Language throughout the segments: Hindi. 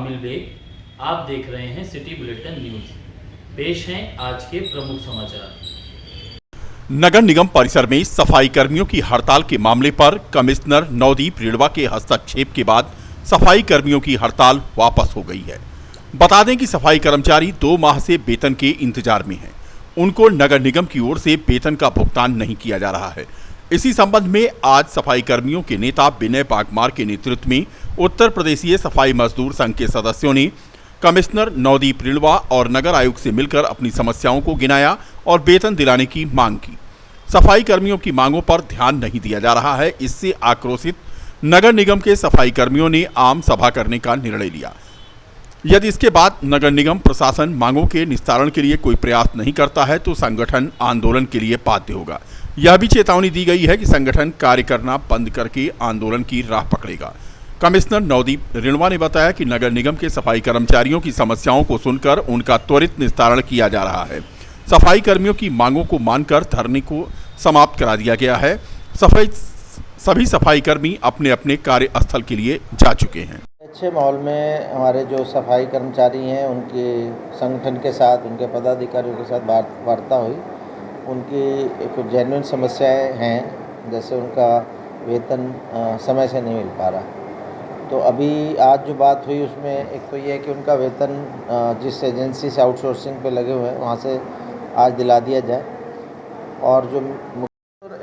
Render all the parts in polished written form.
कामिल बेग। आप देख रहे हैं सिटी बुलेटिन न्यूज। पेश हैं आज के प्रमुख समाचार। नगर निगम परिसर में सफाई कर्मियों की हड़ताल के मामले पर कमिश्नर नवदीप रिड़वा के हस्तक्षेप के बाद सफाई कर्मियों की हड़ताल वापस हो गई है। बता दें कि सफाई कर्मचारी 2 माह से वेतन के इंतजार में हैं। उनको नगर निगम की ओर से वेतन का भुगतान नहीं किया जा रहा है। इसी संबंध में आज सफाई कर्मियों के नेता विनय पागमार के नेतृत्व में उत्तर प्रदेशीय सफाई मजदूर संघ के सदस्यों ने कमिश्नर नवदीप रिड़वा और नगर आयुक्त से मिलकर अपनी समस्याओं को गिनाया और वेतन दिलाने की मांग की। सफाई कर्मियों की मांगों पर ध्यान नहीं दिया जा रहा है। इससे आक्रोशित नगर निगम के सफाई कर्मियों ने आम सभा करने का निर्णय लिया। यदि इसके बाद नगर निगम प्रशासन मांगों के निस्तारण के लिए कोई प्रयास नहीं करता है तो संगठन आंदोलन के लिए बाध्य होगा। यह भी चेतावनी दी गई है कि संगठन कार्य करना बंद करके आंदोलन की राह पकड़ेगा। कमिश्नर नवदीप रिड़वा ने बताया कि नगर निगम के सफाई कर्मचारियों की समस्याओं को सुनकर उनका त्वरित निस्तारण किया जा रहा है। सफाई कर्मियों की मांगों को मानकर धरने को समाप्त करा दिया गया है। सभी सफाई कर्मी अपने अपने कार्यस्थल के लिए जा चुके हैं। अच्छे माहौल में हमारे जो सफाई कर्मचारी हैं उनके संगठन के साथ, उनके पदाधिकारियों के साथ वार्ता हुई। उनकी कुछ जेन्युइन समस्याएं हैं, जैसे उनका वेतन समय से नहीं मिल पा रहा। तो अभी आज जो बात हुई उसमें एक तो ये है कि उनका वेतन जिस एजेंसी से आउटसोर्सिंग पे लगे हुए हैं वहाँ से आज दिला दिया जाए। और जो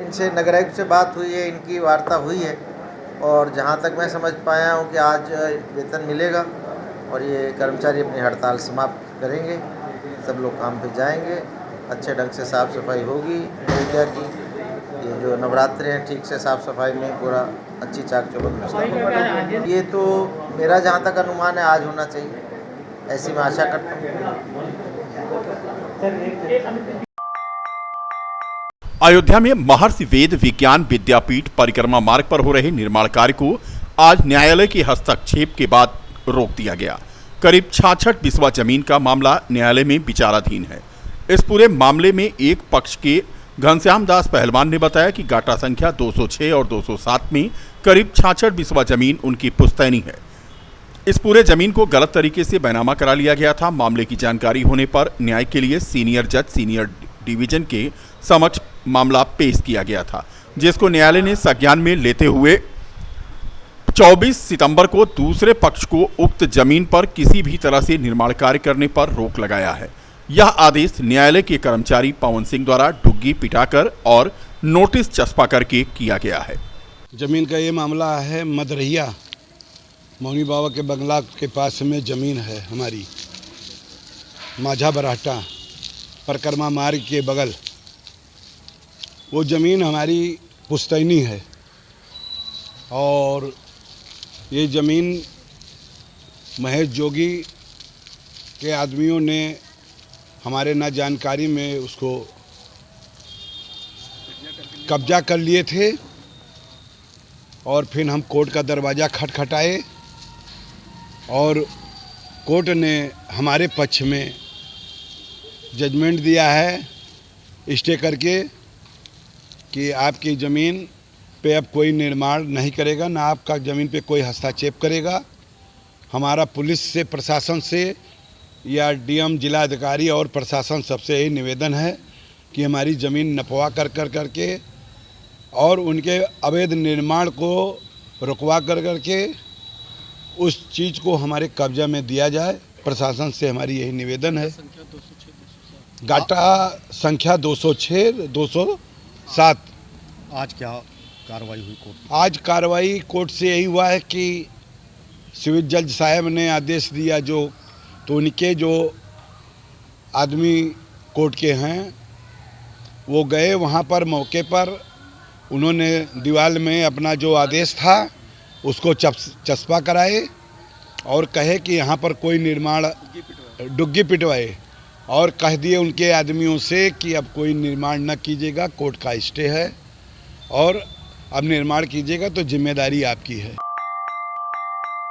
इनसे नगर आयुक्त से बात हुई है, इनकी वार्ता हुई है और जहाँ तक मैं समझ पाया हूँ कि आज वेतन मिलेगा और ये कर्मचारी अपनी हड़ताल समाप्त करेंगे। सब लोग काम पे जाएंगे, अच्छे ढंग से साफ़ सफाई होगी एरिया की। ये जो नवरात्रे हैं ठीक से साफ़ सफाई में पूरा अच्छी चाक चौबंद। ये तो मेरा जहाँ तक अनुमान है आज होना चाहिए, ऐसी मैं आशा करता हूँ। अयोध्या में महर्षि वेद विज्ञान विद्यापीठ परिक्रमा मार्ग पर हो रहे निर्माण कार्य को आज न्यायालय के हस्तक्षेप के बाद रोक दिया गया। करीब 66 बिस्वा जमीन का मामला न्यायालय में विचाराधीन है। इस पूरे मामले में एक पक्ष के घनश्याम दास पहलवान ने बताया कि गाटा संख्या 206 और 207 में करीब 66 बिस्वा जमीन उनकी पुश्तैनी है। इस पूरे जमीन को गलत तरीके से बैनामा करा लिया गया था। मामले की जानकारी होने पर न्याय के लिए सीनियर जज सीनियर डिवीजन के समक्ष मामला पेश किया गया था, जिसको न्यायालय ने संज्ञान में लेते हुए 24 सितंबर को दूसरे पक्ष को उक्त जमीन पर किसी भी तरह से निर्माण कार्य करने पर रोक लगाया है। यह आदेश न्यायालय के कर्मचारी पवन सिंह द्वारा डुग्गी पिटाकर और नोटिस चस्पा करके किया गया है। जमीन का ये मामला है, मदरहिया मौनी बाबा के बंगला के पास में ज़मीन है हमारी, माझा बराहटा परिक्रमा मार्ग के बगल। वो ज़मीन हमारी पुश्तैनी है और ये ज़मीन महेश जोगी के आदमियों ने हमारे ना जानकारी में उसको कब्जा कर लिए थे और फिर हम कोर्ट का दरवाज़ा खटखटाए और कोर्ट ने हमारे पक्ष में जजमेंट दिया है स्टे करके कि आपकी ज़मीन पे अब कोई निर्माण नहीं करेगा, ना आपका ज़मीन पे कोई हस्तक्षेप करेगा। हमारा पुलिस से, प्रशासन से या डीएम जिला अधिकारी और प्रशासन सबसे यही निवेदन है कि हमारी ज़मीन नपवा करके और उनके अवैध निर्माण को रुकवा करके उस चीज़ को हमारे कब्जा में दिया जाए। प्रशासन से हमारी यही निवेदन है। गाटा संख्या 206 207। आज क्या कार्रवाई हुई कोर्ट? आज कार्रवाई कोर्ट से यही हुआ है कि सिविल जज साहब ने आदेश दिया तो उनके जो आदमी कोर्ट के हैं वो गए वहाँ पर, मौके पर उन्होंने दीवार में अपना जो आदेश था उसको चस्पा कराए और कहे कि यहाँ पर कोई निर्माण, डुग्गी पिटवाए और कह दिए उनके आदमियों से कि अब कोई निर्माण न कीजिएगा, कोर्ट का स्टे है और अब निर्माण कीजिएगा तो जिम्मेदारी आपकी है।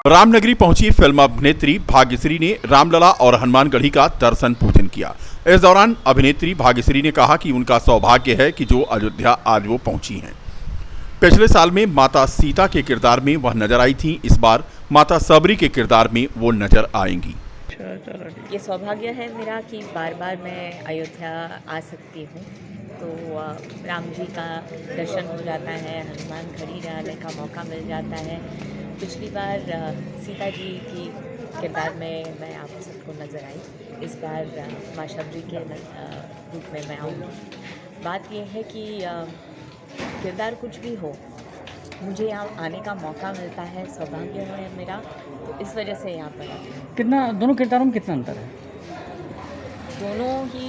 रामनगरी पहुंची फिल्म अभिनेत्री भाग्यश्री ने रामलला और हनुमानगढ़ी का दर्शन पूजन किया। इस दौरान अभिनेत्री भाग्यश्री ने कहा कि उनका सौभाग्य है कि जो अयोध्या आज वो पहुंची हैं। पिछले साल में माता सीता के किरदार में वह नजर आई थी। इस बार माता सबरी के किरदार में वो नजर आएंगी। ये सौभाग्य है मेरा कि बार बार मैं अयोध्या आ सकती हूँ, तो राम जी का दर्शन हो जाता है, हनुमान घड़ी डालने का मौका मिल जाता है। पिछली बार सीता जी की किरदार में मैं आप सबको नज़र आई, इस बार माँ शबरी के रूप में मैं आऊँगी। बात यह है कि किरदार कुछ भी हो, मुझे यहाँ आने का मौका मिलता है, सौभाग्य है मेरा, तो इस वजह से यहाँ पर आती हूँ। कितना दोनों किरदारों में कितना अंतर है? दोनों ही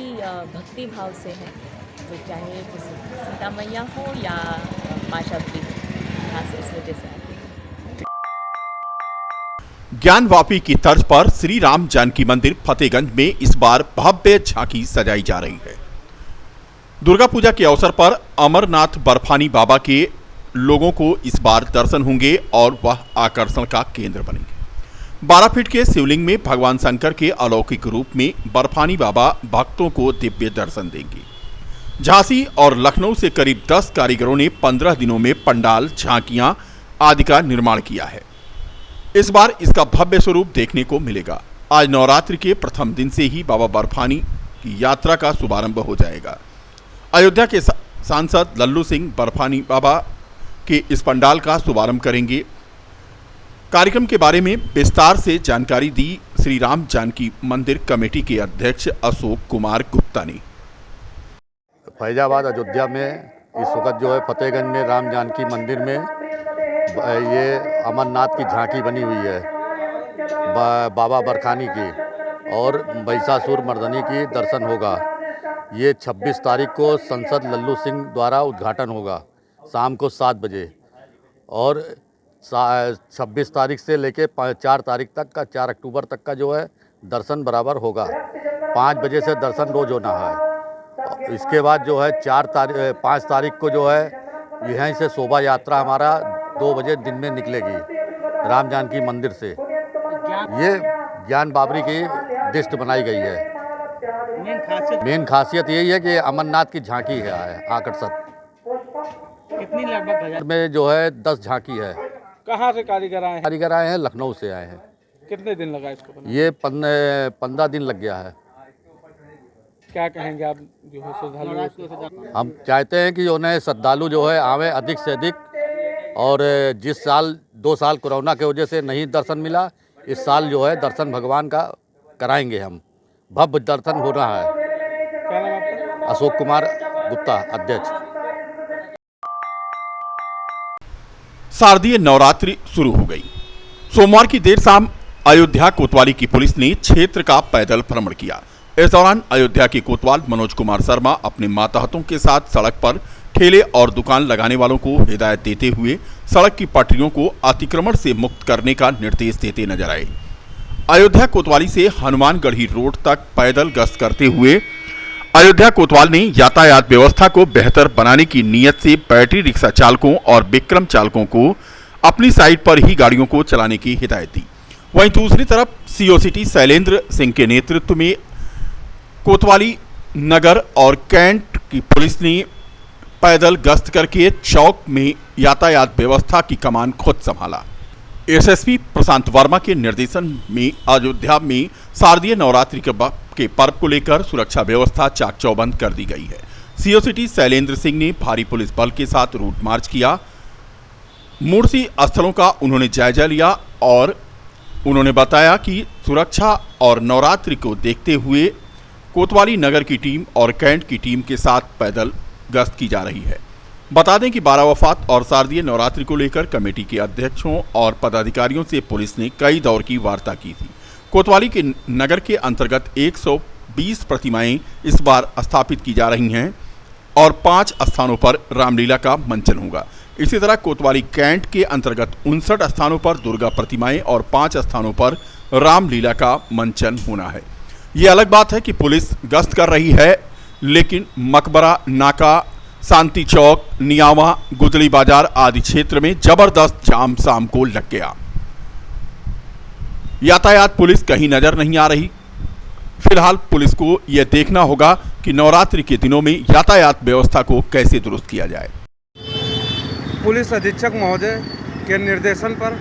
भक्ति भाव से हैं, तो चाहे सीता मैया हो या माँ शबरी, खास इस वजह से आती हूँ। ज्ञानवापी की तर्ज पर श्री राम जानकी मंदिर फतेहगंज में इस बार भव्य झांकी सजाई जा रही है। दुर्गा पूजा के अवसर पर अमरनाथ बर्फानी बाबा के लोगों को इस बार दर्शन होंगे और वह आकर्षण का केंद्र बनेंगे। 12 फीट के शिवलिंग में भगवान शंकर के अलौकिक रूप में बर्फानी बाबा भक्तों को दिव्य दर्शन देंगे। झांसी और लखनऊ से करीब 10 कारीगरों ने 15 दिनों में पंडाल, झांकियां आदि का निर्माण किया है। इस बार इसका भव्य स्वरूप देखने को मिलेगा। आज नवरात्रि के प्रथम दिन से ही बाबा बर्फानी की यात्रा का शुभारंभ हो जाएगा। अयोध्या के सांसद लल्लू सिंह बर्फानी बाबा के इस पंडाल का शुभारंभ करेंगे। कार्यक्रम के बारे में विस्तार से जानकारी दी श्री राम जानकी मंदिर कमेटी के अध्यक्ष अशोक कुमार गुप्ता ने। फैजाबाद अयोध्या में इस वक्त जो है फतेहगंज में राम जानकी मंदिर में ये अमरनाथ की झांकी बनी हुई है, बाबा बरखानी की, और महिषासुर मर्दनी की दर्शन होगा। ये 26 तारीख को संसद लल्लू सिंह द्वारा उद्घाटन होगा शाम को 7 बजे, और 26 तारीख से लेके 4 तारीख तक का 4 अक्टूबर तक का जो है दर्शन बराबर होगा। 5 बजे से दर्शन रोज होना है। इसके बाद जो है 5 तारीख को जो है यहीं से शोभा यात्रा हमारा 2 बजे दिन में निकलेगी राम जानकी मंदिर से। ये ज्ञान बाबरी की लिस्ट बनाई गई है। मेन खासियत यही है कि अमरनाथ की झांकी है आकर्षक। कितनी लगभग में जो है 10 झांकी है। कहाँ से कारीगर आए हैं? कारीगर आए हैं, लखनऊ से आए हैं। कितने दिन लगा इसको बनाने? ये 15 दिन लग गया है। क्या कहेंगे आप जो है श्रद्धालु? हम चाहते हैं कि उन्हें श्रद्धालु जो है आवे अधिक से अधिक, और जिस साल 2 साल कोरोना की वजह से नहीं दर्शन मिला, इस साल जो है दर्शन भगवान का कराएंगे हम। भव्य दर्शन हो रहा है। क्या नाम आपका? अशोक कुमार गुप्ता, अध्यक्ष। शारदीय नवरात्रि शुरू हो गई। सोमवार की देर शाम अयोध्या कोतवाली की पुलिस ने क्षेत्र का पैदल भ्रमण किया। इस दौरान अयोध्या के कोतवाल मनोज कुमार शर्मा अपने मातहतों के साथ सड़क पर ठेले और दुकान लगाने वालों को हिदायत देते हुए सड़क की पटरियों को अतिक्रमण से मुक्त करने का निर्देश देते नजर आए। अयोध्या कोतवाली से हनुमानगढ़ी रोड तक पैदल गश्त करते हुए अयोध्या कोतवाल ने यातायात व्यवस्था को बेहतर बनाने की नीयत से बैटरी रिक्शा चालकों और विक्रम चालकों को अपनी साइड पर ही गाड़ियों को चलाने की हिदायत दी। वहीं दूसरी तरफ सीओसीटी शैलेंद्र सिंह के नेतृत्व में कोतवाली नगर और कैंट की पुलिस ने पैदल गश्त करके चौक में यातायात व्यवस्था की कमान खुद संभाला। एसएसपी प्रशांत वर्मा के निर्देशन में अयोध्या में शारदीय नवरात्रि के पर्व को लेकर सुरक्षा व्यवस्था चाक चौबंद कर दी गई है। सीओसीटी शैलेंद्र सिंह ने भारी पुलिस बल के साथ रूट मार्च किया। मूर्ति स्थलों का उन्होंने जायजा लिया और उन्होंने बताया कि सुरक्षा और नवरात्रि को देखते हुए कोतवाली नगर की टीम और कैंट की टीम के साथ पैदल गश्त की जा रही है। बता दें कि 12 वफात और शारदीय नवरात्रि को लेकर कमेटी के अध्यक्षों और पदाधिकारियों से पुलिस ने कई दौर की वार्ता की थी। कोतवाली के नगर के अंतर्गत 120 प्रतिमाएं इस बार स्थापित की जा रही हैं और 5 स्थानों पर रामलीला का मंचन होगा। इसी तरह कोतवाली कैंट के अंतर्गत 59 स्थानों पर दुर्गा प्रतिमाएं और 5 स्थानों पर रामलीला का मंचन होना है। ये अलग बात है कि पुलिस गश्त कर रही है, लेकिन मकबरा, नाका, शांति चौक, नियामा, गुदली बाजार आदि क्षेत्र में जबरदस्त जाम शाम को लग गया। यातायात पुलिस कहीं नजर नहीं आ रही। फिलहाल पुलिस को यह देखना होगा कि नवरात्रि के दिनों में यातायात व्यवस्था को कैसे दुरुस्त किया जाए। पुलिस अधीक्षक महोदय के निर्देशन पर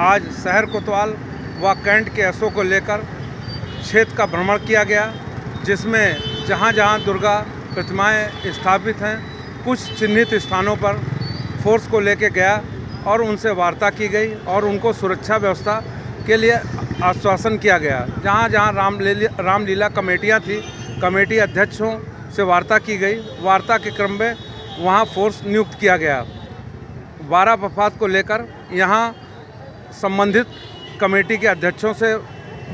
आज शहर कोतवाल व कैंट के एसओ को लेकर क्षेत्र का भ्रमण किया गया, जिसमें जहां जहां दुर्गा प्रतिमाएं स्थापित हैं कुछ चिन्हित स्थानों पर फोर्स को लेकर गया और उनसे वार्ता की गई और उनको सुरक्षा व्यवस्था के लिए आश्वासन किया गया। जहां जहां रामलीला कमेटियां थी, कमेटी अध्यक्षों से वार्ता की गई। वार्ता के क्रम में वहां फोर्स नियुक्त किया गया। 12 वफात को लेकर यहां संबंधित कमेटी के अध्यक्षों से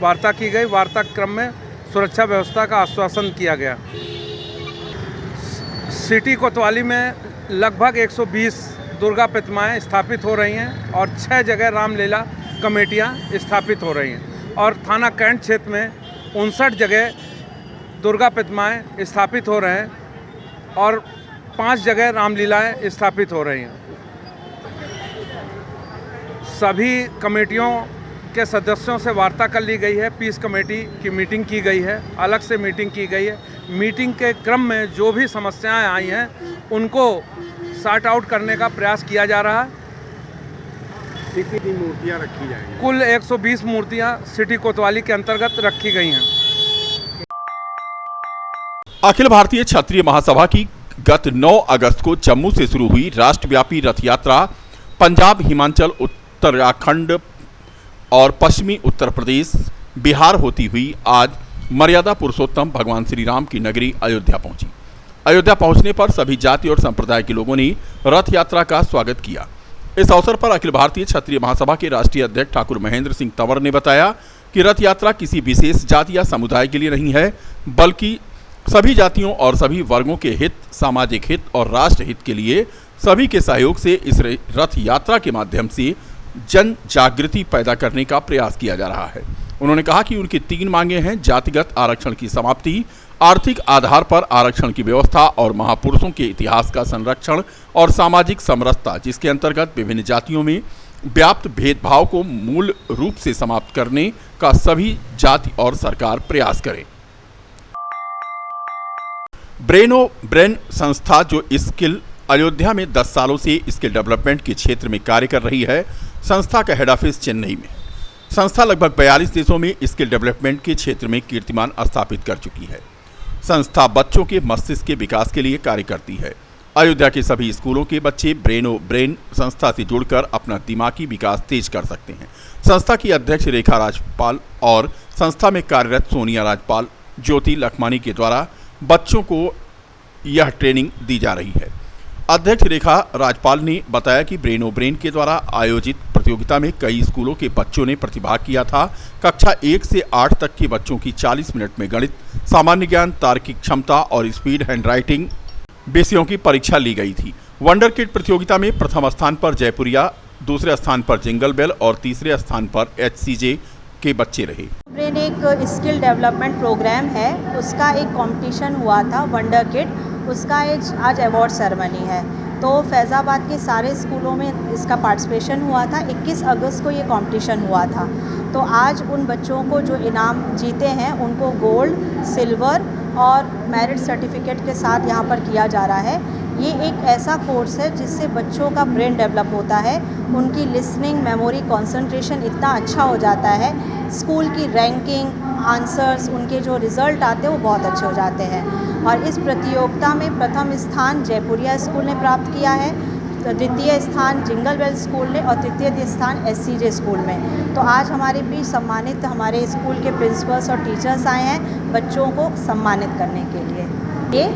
वार्ता की गई। वार्ता के क्रम में सुरक्षा व्यवस्था का आश्वासन किया गया। सिटी कोतवाली में लगभग 120 दुर्गा प्रतिमाएं स्थापित हो रही हैं और 6 जगह रामलीला कमेटियां स्थापित हो रही हैं और थाना कैंट क्षेत्र में 59 जगह दुर्गा प्रतिमाएं स्थापित हो रहे हैं और 5 जगह रामलीलाएं स्थापित हो रही हैं। सभी कमेटियों के सदस्यों से वार्ता कर ली गई है। पीस कमेटी की मीटिंग की गई है, अलग से मीटिंग की गई है। मीटिंग के क्रम में जो भी समस्याएं आई हैं उनको सॉर्ट आउट करने का प्रयास किया जा रहा है। कितनी मूर्तियाँ रखी जाएंगी? कुल 120 मूर्तियाँ सिटी कोतवाली के अंतर्गत रखी गई हैं। अखिल भारतीय क्षत्रिय महासभा की गत 9 अगस्त को जम्मू से शुरू हुई राष्ट्रव्यापी रथ यात्रा पंजाब, हिमाचल, उत्तराखंड और पश्चिमी उत्तर प्रदेश, बिहार होती हुई आज मर्यादा पुरुषोत्तम भगवान श्री राम की नगरी अयोध्या पहुंची। अयोध्या पहुंचने पर सभी जाति और संप्रदाय के लोगों ने रथ यात्रा का स्वागत किया। इस अवसर पर अखिल भारतीय क्षत्रिय महासभा के राष्ट्रीय अध्यक्ष ठाकुर महेंद्र सिंह तंवर ने बताया कि रथ यात्रा किसी विशेष जाति या समुदाय के लिए नहीं है, बल्कि सभी जातियों और सभी वर्गों के हित, सामाजिक हित और राष्ट्र हित के लिए सभी के सहयोग से इस रथ यात्रा के माध्यम से जन जागृति पैदा करने का प्रयास किया जा रहा है। उन्होंने कहा कि उनकी 3 मांगे हैं: जातिगत आरक्षण की समाप्ति, आर्थिक आधार पर आरक्षण की व्यवस्था और महापुरुषों के इतिहास का संरक्षण और सामाजिक समरसता, जिसके अंतर्गत विभिन्न जातियों में व्याप्त भेदभाव को मूल रूप से समाप्त करने का सभी जाति और सरकार प्रयास करें। ब्रेन संस्था जो स्किल अयोध्या में 10 सालों से स्किल डेवलपमेंट के क्षेत्र में कार्य कर रही है। संस्था का हेड ऑफिस चेन्नई में। संस्था लगभग 42 देशों में स्किल डेवलपमेंट के क्षेत्र में कीर्तिमान स्थापित कर चुकी है। संस्था बच्चों के मस्तिष्क के विकास के लिए कार्य करती है। अयोध्या के सभी स्कूलों के बच्चे ब्रेन संस्था से जुड़कर अपना दिमागी विकास तेज कर सकते हैं। संस्था की अध्यक्ष रेखा राजपाल और संस्था में कार्यरत सोनिया राजपाल, ज्योति लखमानी के द्वारा बच्चों को यह ट्रेनिंग दी जा रही है। अध्यक्ष रेखा राजपाल ने बताया कि ब्रेन के द्वारा आयोजित प्रतियोगिता में कई स्कूलों के बच्चों ने प्रतिभाग किया था। कक्षा 1 से 8 तक के बच्चों की 40 मिनट में गणित, सामान्य ज्ञान, तार्किक क्षमता और स्पीड हैंडराइटिंग विषयों की परीक्षा ली गई थी। वंडर किड प्रतियोगिता में प्रथम स्थान पर जयपुरिया, दूसरे स्थान पर जिंगल बेल और तीसरे स्थान पर HCJ के बच्चे रहे। ब्रेन एक स्किल डेवलपमेंट प्रोग्राम है, उसका एक कंपटीशन हुआ था वंडर किड, उसका आज अवार्ड सेरेमनी है। तो फैज़ाबाद के सारे स्कूलों में इसका पार्टिसिपेशन हुआ था। 21 अगस्त को ये कंपटीशन हुआ था। तो आज उन बच्चों को जो इनाम जीते हैं उनको गोल्ड, सिल्वर और मेरिट सर्टिफिकेट के साथ यहाँ पर किया जा रहा है। ये एक ऐसा कोर्स है जिससे बच्चों का ब्रेन डेवलप होता है, उनकी लिसनिंग, मेमोरी, कंसंट्रेशन इतना अच्छा हो जाता है। स्कूल की रैंकिंग, आंसर्स, उनके जो रिज़ल्ट आते हैं वो बहुत अच्छे हो जाते हैं। और इस प्रतियोगिता में प्रथम स्थान जयपुरिया स्कूल ने प्राप्त किया है, द्वितीय स्थान जिंगल बेल स्कूल ने और तृतीय स्थान HCJ स्कूल में। तो आज हमारे बीच सम्मानित हमारे स्कूल के प्रिंसिपल्स और टीचर्स आए हैं बच्चों को सम्मानित करने के लिए। ये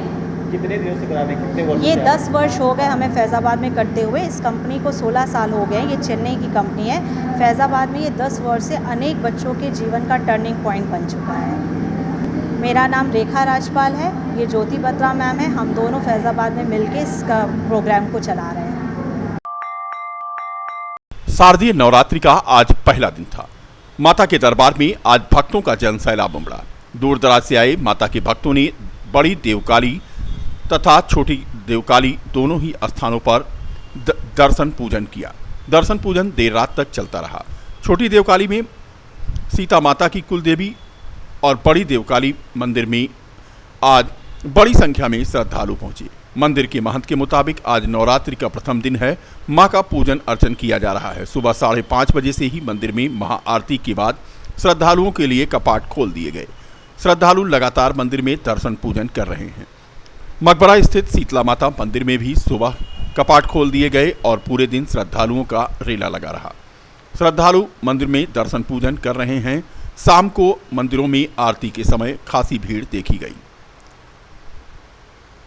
कितने दिनों से करा रहे हैं? कितने वर्ष? ये 10 वर्ष हो गए हमें फैज़ाबाद में करते हुए। इस कंपनी को 16 साल हो गए। ये चेन्नई की कंपनी है। फैज़ाबाद में ये 10 वर्ष से अनेक बच्चों के जीवन का टर्निंग पॉइंट बन चुका है। मेरा नाम रेखा राजपाल है, ये ज्योति बत्रा मैम है। हम दोनों फैज़ाबाद में मिलके इस प्रोग्राम को चला रहे हैं। शारदीय नवरात्रि का आज पहला दिन था। माता के दरबार में आज भक्तों का जन सैलाब उमड़ा। दूर दराज से आए माता के भक्तों ने बड़ी देवकाली तथा छोटी देवकाली दोनों ही स्थानों पर दर्शन पूजन किया। दर्शन पूजन देर रात तक चलता रहा। छोटी देवकाली में सीता माता की कुलदेवी और बड़ी देवकाली मंदिर में आज बड़ी संख्या में श्रद्धालु पहुंचे। मंदिर के महंत के मुताबिक आज नवरात्रि का प्रथम दिन है। मां का पूजन अर्चन किया जा रहा है। सुबह 5:30 बजे से ही मंदिर में महाआरती के बाद श्रद्धालुओं के लिए कपाट खोल दिए गए। श्रद्धालु लगातार मंदिर में दर्शन पूजन कर रहे हैं। मकबरा स्थित शीतला माता मंदिर में भी सुबह कपाट खोल दिए गए और पूरे दिन श्रद्धालुओं का रेला लगा रहा। श्रद्धालु मंदिर में दर्शन पूजन कर रहे हैं। शाम को मंदिरों में आरती के समय खासी भीड़ देखी गई।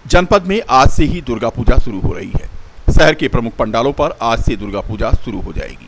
जनपद में आज से ही दुर्गा पूजा शुरू हो रही है। शहर के प्रमुख पंडालों पर आज से दुर्गा पूजा शुरू हो जाएगी।